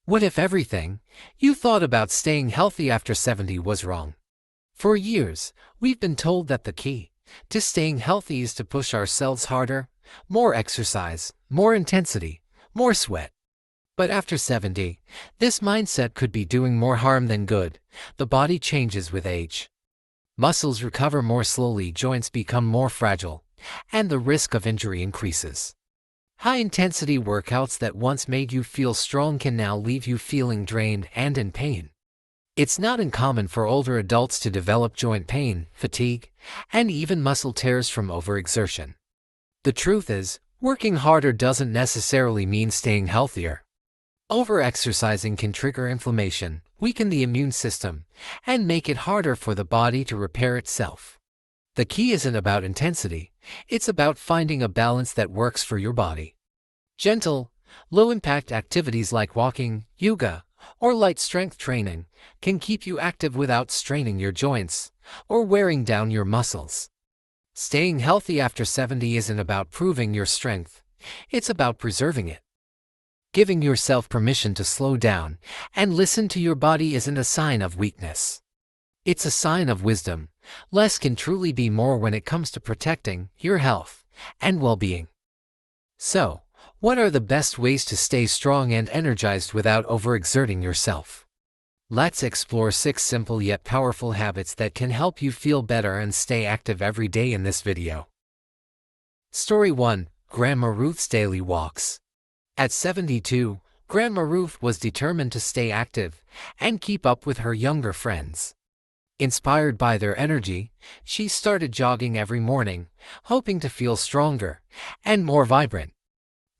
What if everything you thought about staying healthy after 70 was wrong? For years, we've been told that the key to staying healthy is to push ourselves harder, more exercise, more intensity, more sweat. But after 70, this mindset could be doing more harm than good. The body changes with age. Muscles recover more slowly, joints become more fragile, and the risk of injury increases. High-intensity workouts that once made you feel strong can now leave you feeling drained and in pain. It's not uncommon for older adults to develop joint pain, fatigue, and even muscle tears from overexertion. The truth is, working harder doesn't necessarily mean staying healthier. Overexercising can trigger inflammation, weaken the immune system, and make it harder for the body to repair itself. The key isn't about intensity, it's about finding a balance that works for your body. Gentle, low-impact activities like walking, yoga, or light strength training can keep you active without straining your joints or wearing down your muscles. Staying healthy after 70 isn't about proving your strength, it's about preserving it. Giving yourself permission to slow down and listen to your body isn't a sign of weakness. It's a sign of wisdom. Less can truly be more when it comes to protecting your health and well-being. So, what are the best ways to stay strong and energized without overexerting yourself? Let's explore 6 simple yet powerful habits that can help you feel better and stay active every day in this video. Story 1. Grandma Ruth's Daily Walks. At 72, Grandma Ruth was determined to stay active and keep up with her younger friends. Inspired by their energy, she started jogging every morning, hoping to feel stronger and more vibrant.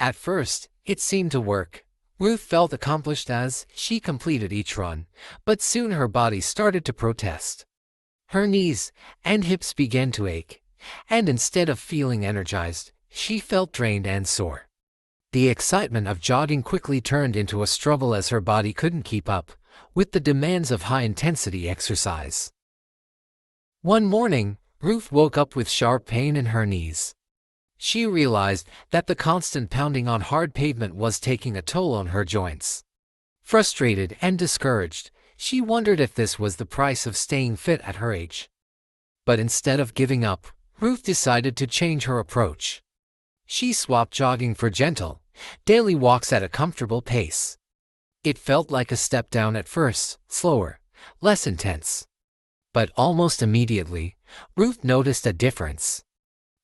At first, it seemed to work. Ruth felt accomplished as she completed each run, but soon her body started to protest. Her knees and hips began to ache, and instead of feeling energized, she felt drained and sore. The excitement of jogging quickly turned into a struggle as her body couldn't keep up with the demands of high-intensity exercise. One morning, Ruth woke up with sharp pain in her knees. She realized that the constant pounding on hard pavement was taking a toll on her joints. Frustrated and discouraged, she wondered if this was the price of staying fit at her age. But instead of giving up, Ruth decided to change her approach. She swapped jogging for gentle, daily walks at a comfortable pace. It felt like a step down at first, slower, less intense. But almost immediately, Ruth noticed a difference.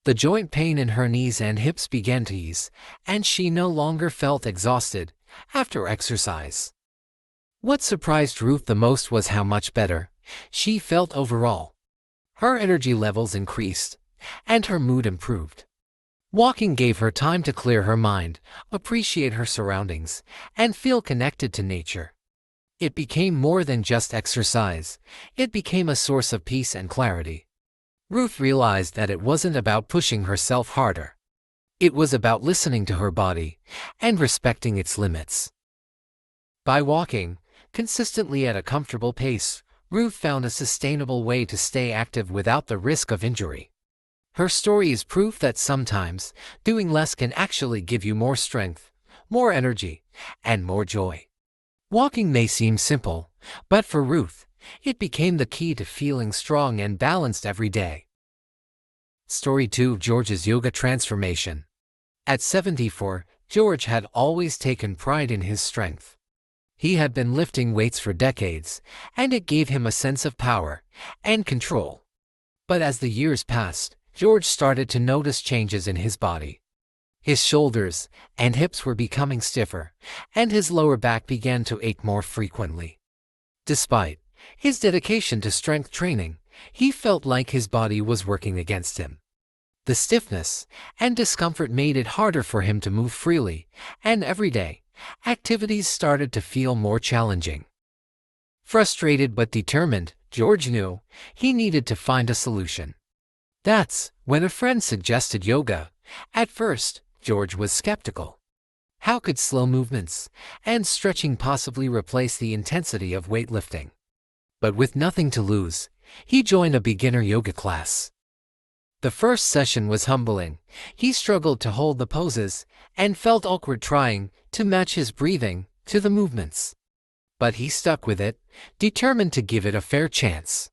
The joint pain in her knees and hips began to ease, and she no longer felt exhausted after exercise. What surprised Ruth the most was how much better she felt overall. Her energy levels increased, and her mood improved. Walking gave her time to clear her mind, appreciate her surroundings, and feel connected to nature. It became more than just exercise. It became a source of peace and clarity. Ruth realized that it wasn't about pushing herself harder. It was about listening to her body and respecting its limits. By walking consistently at a comfortable pace, Ruth found a sustainable way to stay active without the risk of injury. Her story is proof that sometimes doing less can actually give you more strength, more energy, and more joy. Walking may seem simple, but for Ruth, it became the key to feeling strong and balanced every day. Story 2. George's Yoga Transformation. At 74, George had always taken pride in his strength. He had been lifting weights for decades, and it gave him a sense of power and control. But as the years passed, George started to notice changes in his body. His shoulders and hips were becoming stiffer, and his lower back began to ache more frequently. Despite his dedication to strength training, he felt like his body was working against him. The stiffness and discomfort made it harder for him to move freely, and every day, activities started to feel more challenging. Frustrated but determined, George knew he needed to find a solution. That's when a friend suggested yoga. At first, George was skeptical. How could slow movements and stretching possibly replace the intensity of weightlifting? But with nothing to lose, he joined a beginner yoga class. The first session was humbling. He struggled to hold the poses and felt awkward trying to match his breathing to the movements. But he stuck with it, determined to give it a fair chance.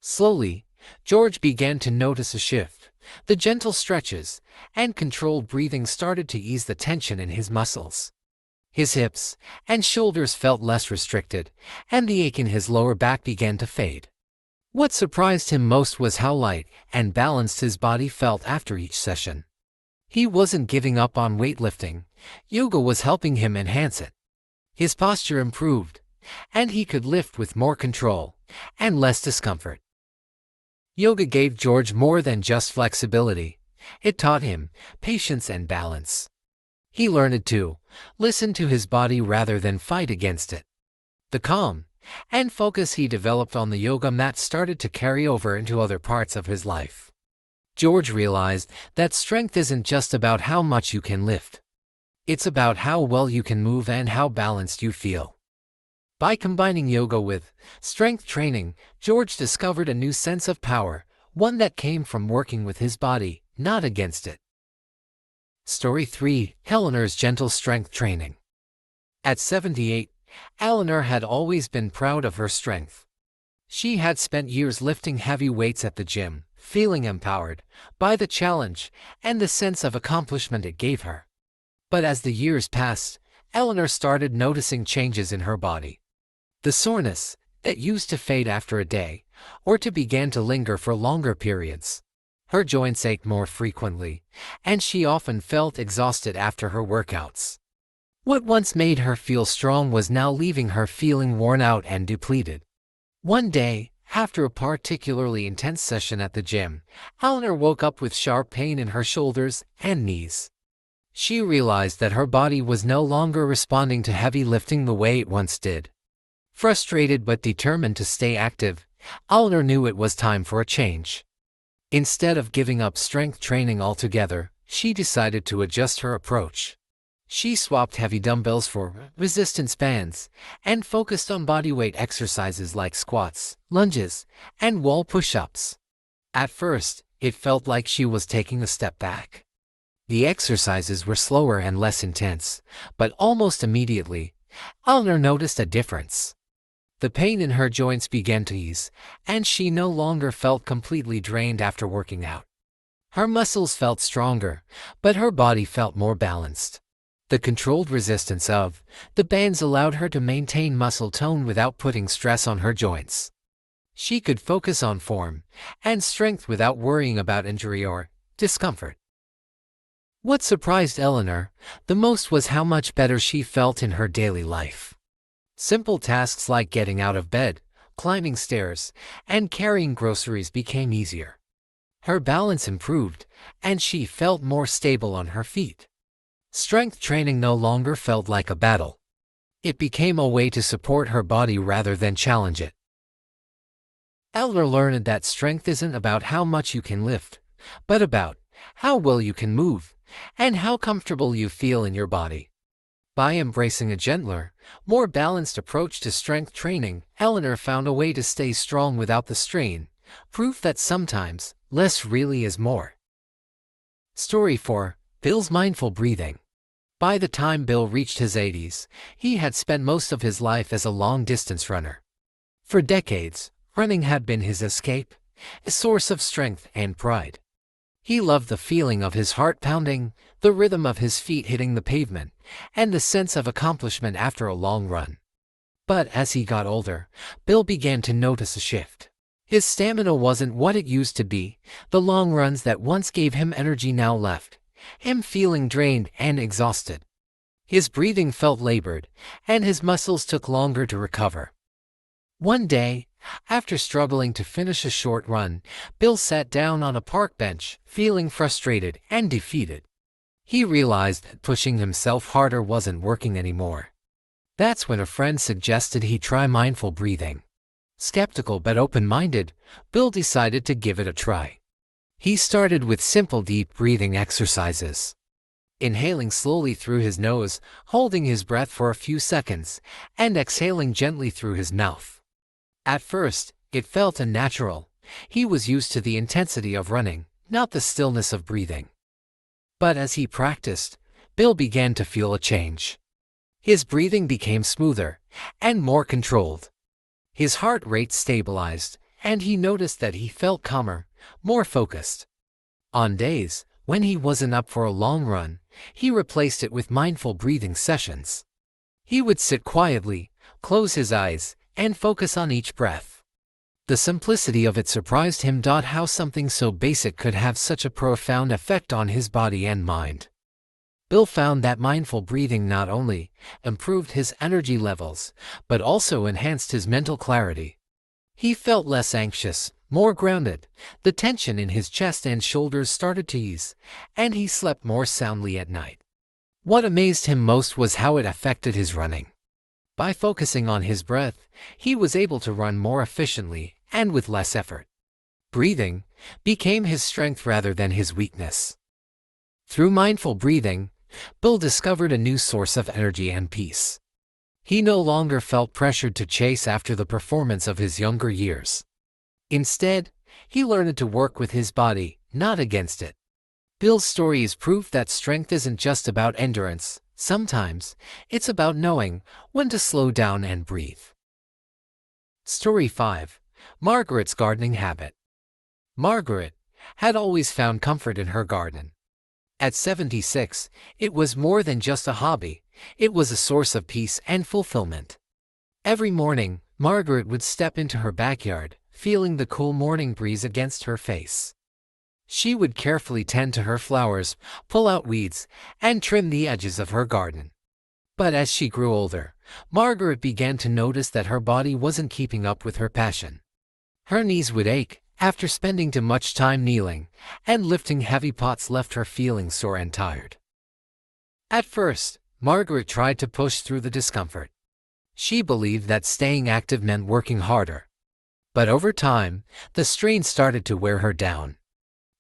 Slowly, George began to notice a shift. The gentle stretches and controlled breathing started to ease the tension in his muscles. His hips and shoulders felt less restricted, and the ache in his lower back began to fade. What surprised him most was how light and balanced his body felt after each session. He wasn't giving up on weightlifting. Yoga was helping him enhance it. His posture improved, and he could lift with more control and less discomfort. Yoga gave George more than just flexibility. It taught him patience and balance. He learned to listen to his body rather than fight against it. The calm and focus he developed on the yoga mat started to carry over into other parts of his life. George realized that strength isn't just about how much you can lift. It's about how well you can move and how balanced you feel. By combining yoga with strength training, George discovered a new sense of power, one that came from working with his body, not against it. Story 3: Eleanor's Gentle Strength Training. At 78, Eleanor had always been proud of her strength. She had spent years lifting heavy weights at the gym, feeling empowered by the challenge and the sense of accomplishment it gave her. But as the years passed, Eleanor started noticing changes in her body. The soreness that used to fade after a day, or to began to linger for longer periods. Her joints ached more frequently, and she often felt exhausted after her workouts. What once made her feel strong was now leaving her feeling worn out and depleted. One day, after a particularly intense session at the gym, Eleanor woke up with sharp pain in her shoulders and knees. She realized that her body was no longer responding to heavy lifting the way it once did. Frustrated but determined to stay active, Eleanor knew it was time for a change. Instead of giving up strength training altogether, she decided to adjust her approach. She swapped heavy dumbbells for resistance bands and focused on bodyweight exercises like squats, lunges, and wall push-ups. At first, it felt like she was taking a step back. The exercises were slower and less intense, but almost immediately, Eleanor noticed a difference. The pain in her joints began to ease, and she no longer felt completely drained after working out. Her muscles felt stronger, but her body felt more balanced. The controlled resistance of the bands allowed her to maintain muscle tone without putting stress on her joints. She could focus on form and strength without worrying about injury or discomfort. What surprised Eleanor the most was how much better she felt in her daily life. Simple tasks like getting out of bed, climbing stairs, and carrying groceries became easier. Her balance improved, and she felt more stable on her feet. Strength training no longer felt like a battle. It became a way to support her body rather than challenge it. Eleanor learned that strength isn't about how much you can lift, but about how well you can move and how comfortable you feel in your body. By embracing a gentler, more balanced approach to strength training, Eleanor found a way to stay strong without the strain, proof that sometimes less really is more. Story 4: Bill's Mindful Breathing. By the time Bill reached his 80s, he had spent most of his life as a long-distance runner. For decades, running had been his escape, a source of strength and pride. He loved the feeling of his heart pounding, the rhythm of his feet hitting the pavement, and the sense of accomplishment after a long run. But as he got older, Bill began to notice a shift. His stamina wasn't what it used to be. The long runs that once gave him energy now left him feeling drained and exhausted. His breathing felt labored, and his muscles took longer to recover. One day, after struggling to finish a short run, Bill sat down on a park bench, feeling frustrated and defeated. He realized that pushing himself harder wasn't working anymore. That's when a friend suggested he try mindful breathing. Skeptical but open-minded, Bill decided to give it a try. He started with simple deep breathing exercises. Inhaling slowly through his nose, holding his breath for a few seconds, and exhaling gently through his mouth. At first, it felt unnatural. He was used to the intensity of running, not the stillness of breathing. But as he practiced, Bill began to feel a change. His breathing became smoother and more controlled. His heart rate stabilized, and he noticed that he felt calmer, more focused. On days when he wasn't up for a long run, he replaced it with mindful breathing sessions. He would sit quietly, close his eyes, and focus on each breath. The simplicity of it surprised him. How something so basic could have such a profound effect on his body and mind. Bill found that mindful breathing not only improved his energy levels, but also enhanced his mental clarity. He felt less anxious, more grounded, the tension in his chest and shoulders started to ease, and he slept more soundly at night. What amazed him most was how it affected his running. By focusing on his breath, he was able to run more efficiently and with less effort. Breathing became his strength rather than his weakness. Through mindful breathing, Bill discovered a new source of energy and peace. He no longer felt pressured to chase after the performance of his younger years. Instead, he learned to work with his body, not against it. Bill's story is proof that strength isn't just about endurance. Sometimes, it's about knowing when to slow down and breathe. Story 5. Margaret's gardening habit. Margaret had always found comfort in her garden. At 76, it was more than just a hobby, it was a source of peace and fulfillment. Every morning, Margaret would step into her backyard, feeling the cool morning breeze against her face. She would carefully tend to her flowers, pull out weeds, and trim the edges of her garden. But as she grew older, Margaret began to notice that her body wasn't keeping up with her passion. Her knees would ache after spending too much time kneeling, and lifting heavy pots left her feeling sore and tired. At first, Margaret tried to push through the discomfort. She believed that staying active meant working harder. But over time, the strain started to wear her down.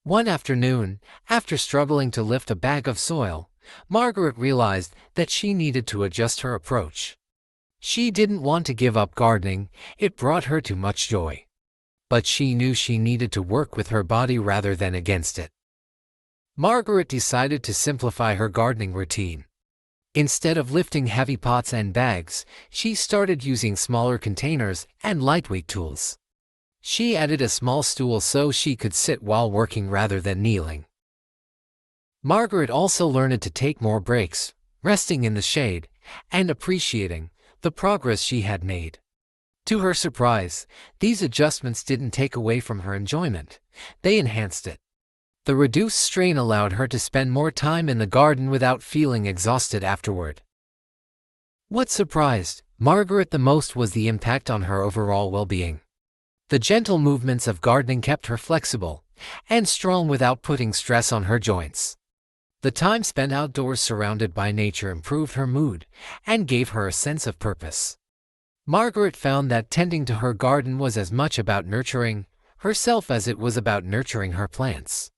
One afternoon, after struggling to lift a bag of soil, Margaret realized that she needed to adjust her approach. She didn't want to give up gardening, it brought her too much joy. But she knew she needed to work with her body rather than against it. Margaret decided to simplify her gardening routine. Instead of lifting heavy pots and bags, she started using smaller containers and lightweight tools. She added a small stool so she could sit while working rather than kneeling. Margaret also learned to take more breaks, resting in the shade, and appreciating the progress she had made. To her surprise, these adjustments didn't take away from her enjoyment, they enhanced it. The reduced strain allowed her to spend more time in the garden without feeling exhausted afterward. What surprised Margaret the most was the impact on her overall well-being. The gentle movements of gardening kept her flexible and strong without putting stress on her joints. The time spent outdoors surrounded by nature improved her mood and gave her a sense of purpose. Margaret found that tending to her garden was as much about nurturing herself as it was about nurturing her plants.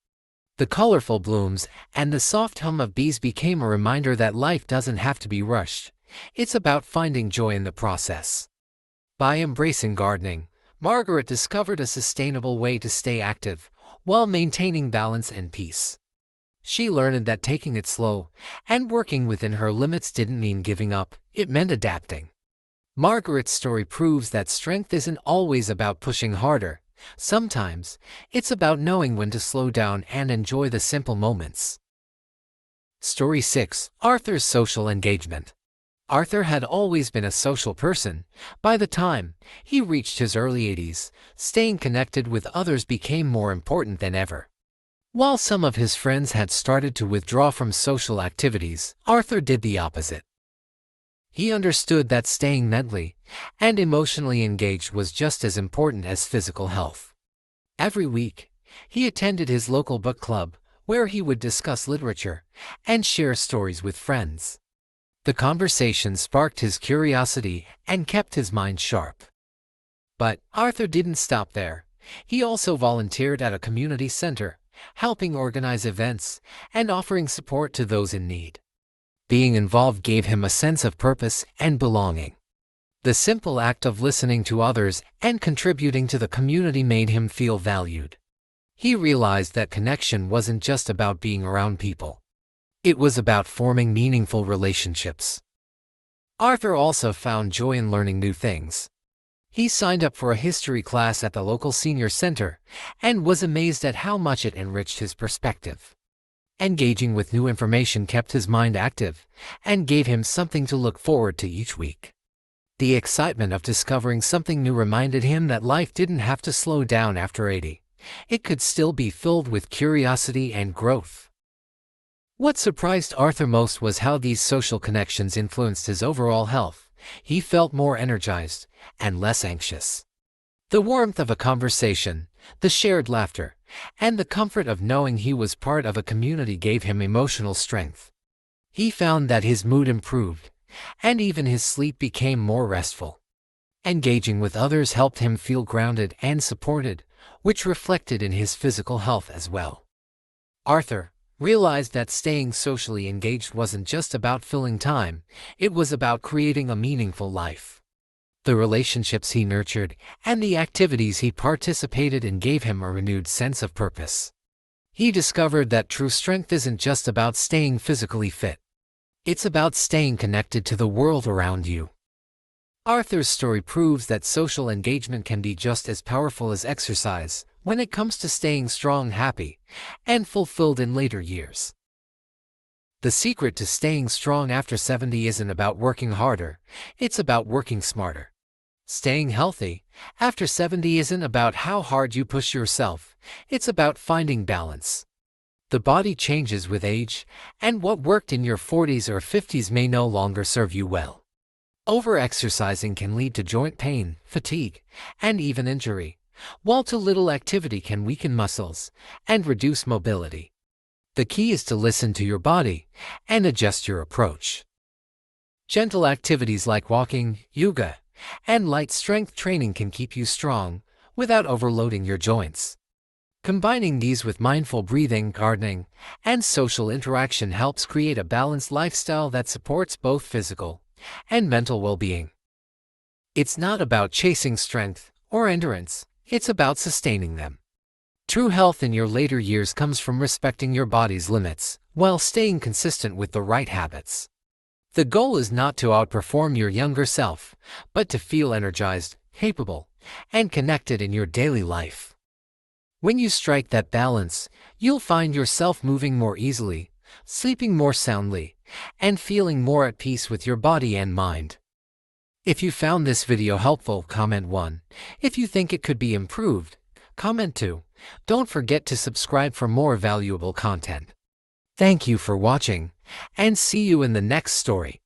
The colorful blooms and the soft hum of bees became a reminder that life doesn't have to be rushed. It's about finding joy in the process. By embracing gardening, Margaret discovered a sustainable way to stay active while maintaining balance and peace. She learned that taking it slow and working within her limits didn't mean giving up, it meant adapting. Margaret's story proves that strength isn't always about pushing harder. Sometimes, it's about knowing when to slow down and enjoy the simple moments. Story 6. Arthur's social engagement. Arthur had always been a social person. By the time he reached his early 80s, staying connected with others became more important than ever. While some of his friends had started to withdraw from social activities, Arthur did the opposite. He understood that staying mentally and emotionally engaged was just as important as physical health. Every week, he attended his local book club, where he would discuss literature and share stories with friends. The conversation sparked his curiosity and kept his mind sharp. But Arthur didn't stop there. He also volunteered at a community center, helping organize events and offering support to those in need. Being involved gave him a sense of purpose and belonging. The simple act of listening to others and contributing to the community made him feel valued. He realized that connection wasn't just about being around people. It was about forming meaningful relationships. Arthur also found joy in learning new things. He signed up for a history class at the local senior center and was amazed at how much it enriched his perspective. Engaging with new information kept his mind active and gave him something to look forward to each week. The excitement of discovering something new reminded him that life didn't have to slow down after 80. It could still be filled with curiosity and growth. What surprised Arthur most was how these social connections influenced his overall health. He felt more energized and less anxious. The warmth of a conversation, the shared laughter, and the comfort of knowing he was part of a community gave him emotional strength. He found that his mood improved, and even his sleep became more restful. Engaging with others helped him feel grounded and supported, which reflected in his physical health as well. Arthur realized that staying socially engaged wasn't just about filling time, it was about creating a meaningful life. The relationships he nurtured and the activities he participated in gave him a renewed sense of purpose. He discovered that true strength isn't just about staying physically fit. It's about staying connected to the world around you. Arthur's story proves that social engagement can be just as powerful as exercise when it comes to staying strong, happy, and fulfilled in later years. The secret to staying strong after 70 isn't about working harder, it's about working smarter. Staying healthy after 70 isn't about how hard you push yourself, it's about finding balance. The body changes with age, and what worked in your 40s or 50s may no longer serve you well. Overexercising can lead to joint pain, fatigue, and even injury, while too little activity can weaken muscles and reduce mobility. The key is to listen to your body and adjust your approach. Gentle activities like walking, yoga, and light strength training can keep you strong without overloading your joints. Combining these with mindful breathing, gardening, and social interaction helps create a balanced lifestyle that supports both physical and mental well-being. It's not about chasing strength or endurance, it's about sustaining them. True health in your later years comes from respecting your body's limits while staying consistent with the right habits. The goal is not to outperform your younger self, but to feel energized, capable, and connected in your daily life. When you strike that balance, you'll find yourself moving more easily, sleeping more soundly, and feeling more at peace with your body and mind. If you found this video helpful, comment 1. If you think it could be improved, comment 2. Don't forget to subscribe for more valuable content. Thank you for watching, and see you in the next story.